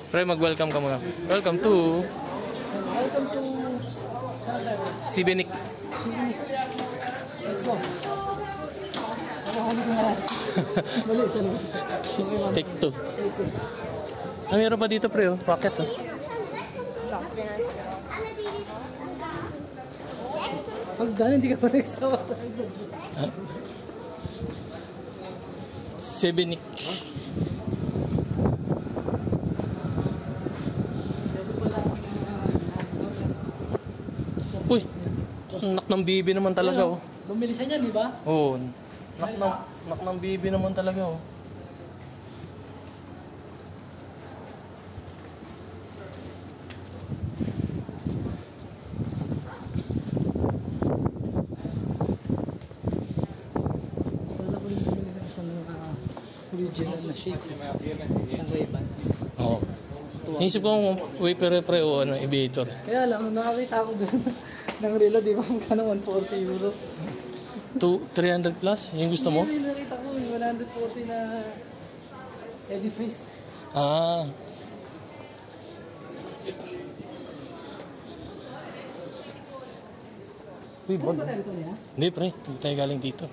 Pre, mag-welcome ka muna. Welcome to Sibenik. Let's go. Mali, saan? Take 2. Ang meron pa dito, pre, oh. Rocket, oh. Pagdaan, hindi ka pa nagsawa sa akin. Sibenik. Uy! Ang nak ng bibi naman talaga, oh. Bumili siya niyan, di ba? Oo. Nak ng bibi naman talaga, oh. Wala ko rin bumili ng isang original na shades. Isang Ray-Ban. Oo. Naisip ko kung pre o ano, aviator. Kaya lang, nakakita ako doon ng relo, di ba? Magkano 140 euro. 300 plus? Yung gusto mo? Hindi, nakita ko yung 140 na edifice. Ah. Uy, bag. Ano ito niya? Hindi, pre. Hindi tayo galing dito.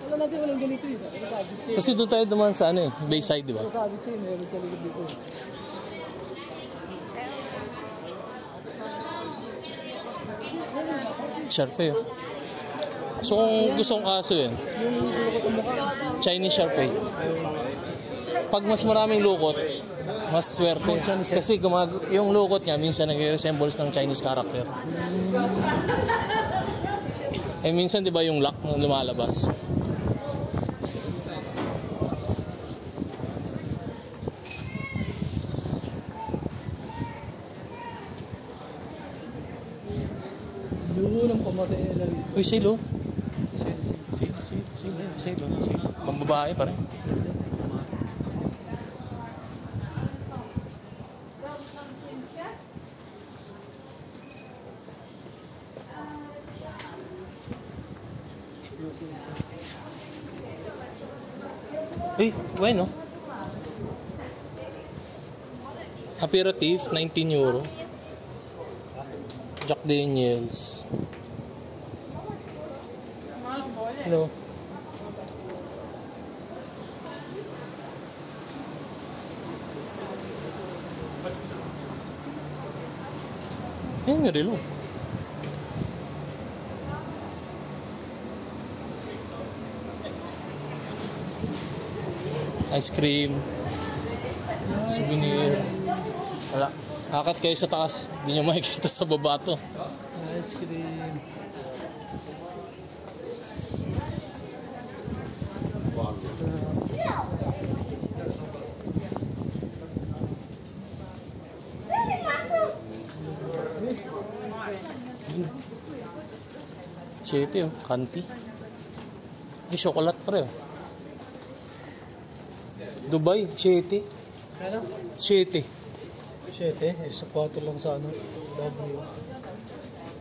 Wala natin walang ganito yun. Sabi siya. Kasi doon tayo dumaan sa ano eh, Bayside, di ba? Sabi siya, meron sa likod dito. Sharpay, oh. So kung gusto kong aso yun, Yung lukot ang mukha. Chinese Sharpay. Pag mas maraming lukot, mas swerte. Kasi yung lukot niya, minsan nag-resembles ng Chinese character. Eh minsan, di ba yung lock na lumalabas? Yun ang pamatay nila. Uy, silo. Silo. Pambabae pa rin. Uy, bueno. Aperitif, 19 euro. Jack Daniels. Hello. Ayun nga relo. Ice cream. Souvenir. Wala. Hakat kayo sa taas. Hindi nyo makikita sa baba to. Ice cream. Chete, oh. Kanti. May chocolate pa rin, oh. Dubai, chete. Kaya lang? Chete. 7, sa 4 lang sa ano. W.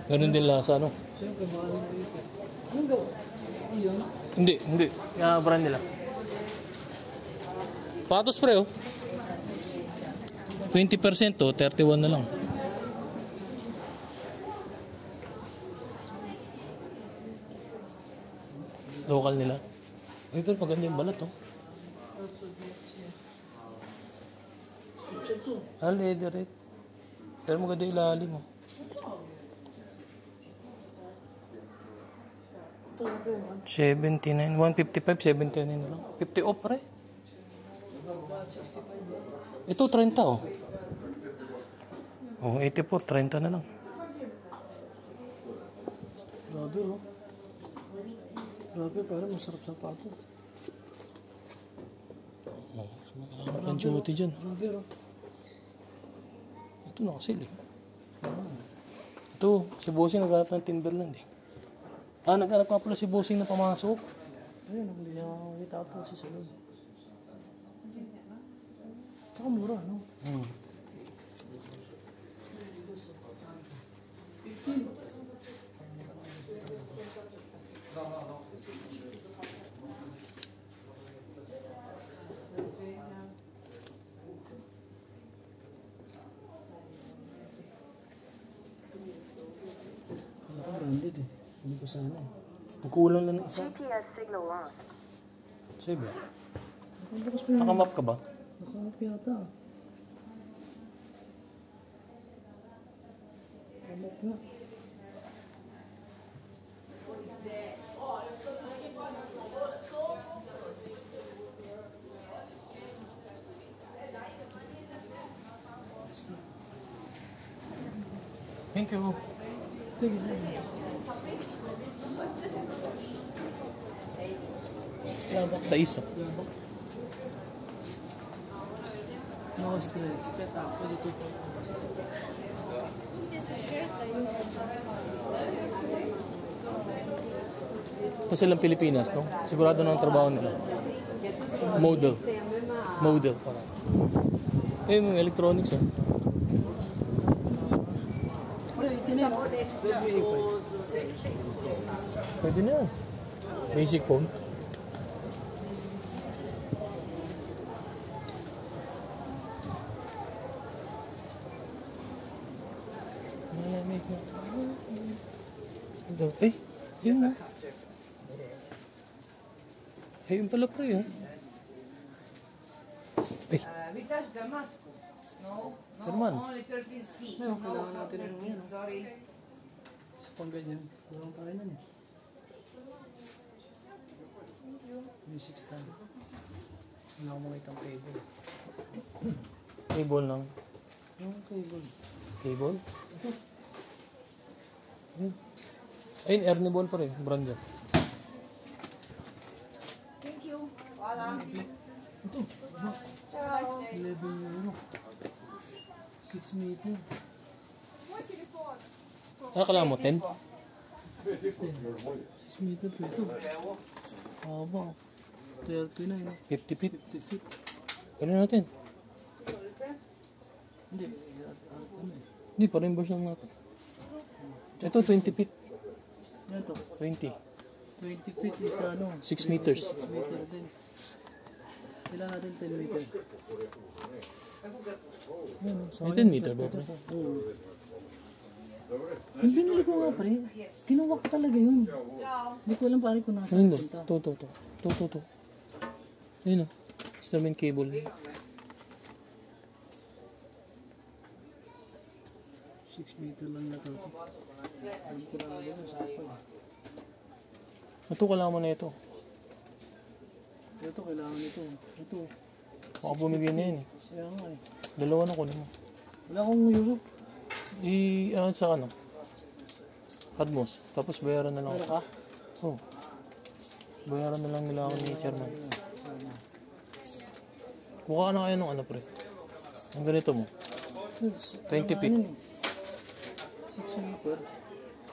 Ganun din lasa, ano? Siyempre, mahal na dito. Anong gawa? Iyon? Hindi. Kaya brand nila. Patos pre, oh. 20% to, 31 na lang. Local nila. Ay, pero maganda yung balat, oh. Leatherette. Pero maganda yung ilalim, oh. $79, $155, $79 na lang. 50 off, pre. Ito, 30, oh. Oh, 84, 30 na lang. Grabe, no? Grabe, parang masarap sa pato. Oh, sumakalaman pang duty dyan. Grabe, no? Ito nakasil, eh. Ito, si Bossing naghanap ng Timberland, eh. Naghanap nga pala si Bossing na pamasok. Ayun, hindi niya makakita po si Salon. Tsaka mura, no? grounded eh. Hindi ko sana eh. Nagkulang lang ng isa. GPS signal lost. Sige. Nakabukas pa yun. Nakamap ka ba? Nakamap yata. Nakamap nga. Thank you. Sige na. Labak. Sa isa. Labak. No stress. Peta. Pwede ko po. Ito silang Pilipinas, no? Sigurado na ang trabaho nila. Model. Model. Eh, may electronics, eh. Wala, itinin. Redmi A5. Pwede na yan. Basic phone. Malamig na. Eh, yun na. Eh, yun pala pre, oh. Eh, Because Damascus. No, no, German. only 13C. No, No, kailangan no, natin ng 13, ano. sorry. Sa pang ganyan. Walang tayo nun eh. Music stand. Wala akong makita ang cable. cable lang. Yung cable. Cable? Ayun, Ernie Ball pa rin. Brand yan. Thank you. Wala. Ito. 11 euro. 6 meter. Ano kailangan mo? 10? 6 meter po ito. Haba. 39. 50 feet? 50 feet. Ano natin? Hindi. Ano eh. Hindi, pa-reimburse lang natin. Ito, 20 feet. Yan to. 20. 20 feet is ano. 6 meters. 6 meter din. Kailangan natin 10 meter. May 10 meter ba, pre? Oo. Yung binili ko nga pre, kinuha ko talaga yun. Hindi ko alam pare kung nasa Ayun, punta. to. Ayun, oh. Instrument cable. 6 meter lang na to. Alam ko na doon sa akin. Ito, kailangan mo na ito. Ito kailangan nito. Ito. Baka bumigay na yan, eh. Kaya nga eh. Dalawa na kunin mo. Wala akong Europe. Sa ano? Padmos. Tapos bayaran na lang Wala ako. ka? Oh. Bayaran na lang nila ako ni chairman. Kuha ka na kaya ng ano, pre? Ang ganito mo. 20 feet. 6 meter.